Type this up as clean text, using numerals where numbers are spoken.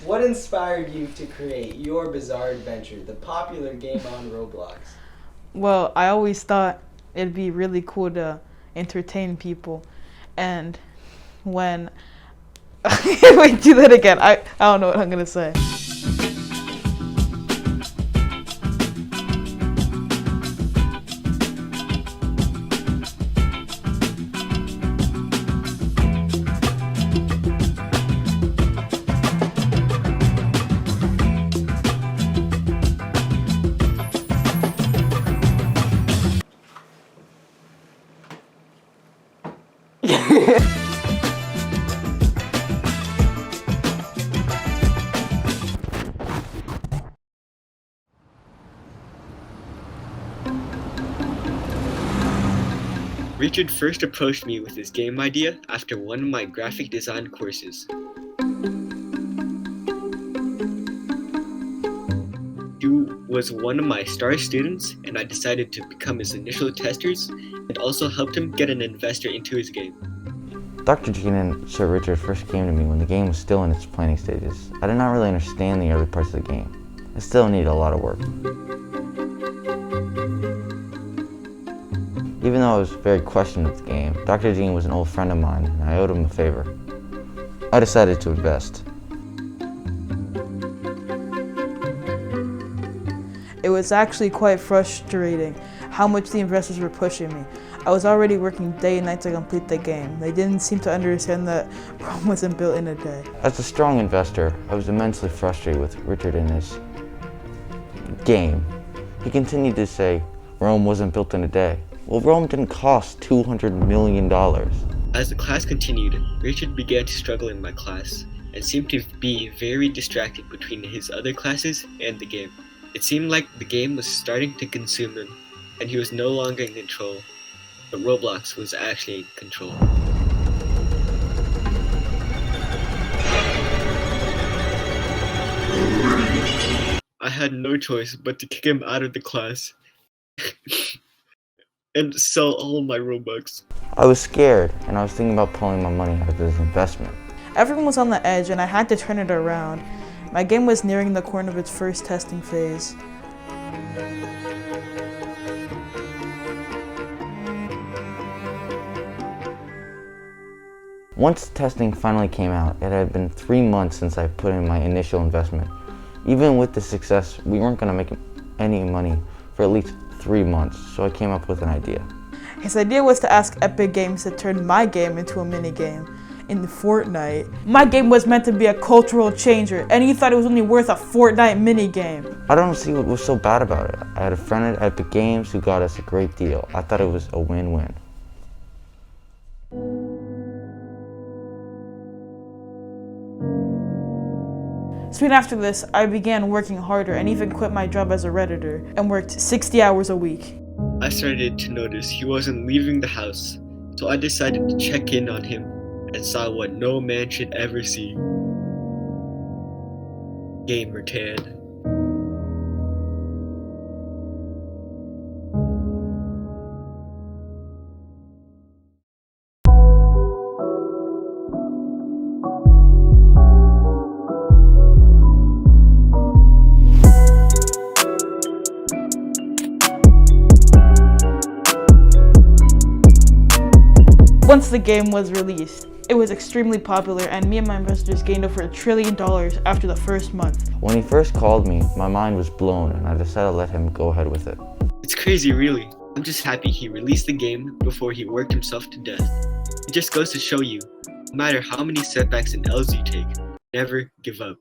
What inspired you to create your bizarre adventure, the popular game on Roblox? Well, I always thought it'd be really cool to entertain people. And when. Wait, do that again. I don't know what I'm going to say. Richard first approached me with his game idea after one of my graphic design courses. He was one of my star students, and I decided to become his initial testers and also helped him get an investor into his game. Dr. Jean and Sir Richard first came to me when the game was still in its planning stages. I did not really understand the early parts of the game. It still needed a lot of work. Even though I was very questioned with the game, Dr. Jean was an old friend of mine and I owed him a favor. I decided to invest. It was actually quite frustrating how much the investors were pushing me. I was already working day and night to complete the game. They didn't seem to understand that Rome wasn't built in a day. As a strong investor, I was immensely frustrated with Richard and his game. He continued to say Rome wasn't built in a day. Well, Rome didn't cost $200 million. As the class continued, Richard began to struggle in my class and seemed to be very distracted between his other classes and the game. It seemed like the game was starting to consume him, and he was no longer in control, but Roblox was actually in control. I had no choice but to kick him out of the class and sell all my Robux. I was scared and I was thinking about pulling my money out of this investment. Everyone was on the edge and I had to turn it around. My game was nearing the corner of its first testing phase. Once testing finally came out, it had been 3 months since I put in my initial investment. Even with the success, we weren't going to make any money for at least 3 months, so I came up with an idea. His idea was to ask Epic Games to turn my game into a minigame in Fortnite. My game was meant to be a cultural changer, and he thought it was only worth a Fortnite minigame. I don't see what was so bad about it. I had a friend at Epic Games who got us a great deal. I thought it was a win-win. Soon after this, I began working harder and even quit my job as a Redditor and worked 60 hours a week. I started to notice he wasn't leaving the house, so I decided to check in on him and saw what no man should ever see. Gamer tan. Once the game was released, it was extremely popular and me and my investors gained over $1 trillion after the first month. When he first called me, my mind was blown and I decided to let him go ahead with it. It's crazy, really. I'm just happy he released the game before he worked himself to death. It just goes to show you, no matter how many setbacks and L's you take, never give up.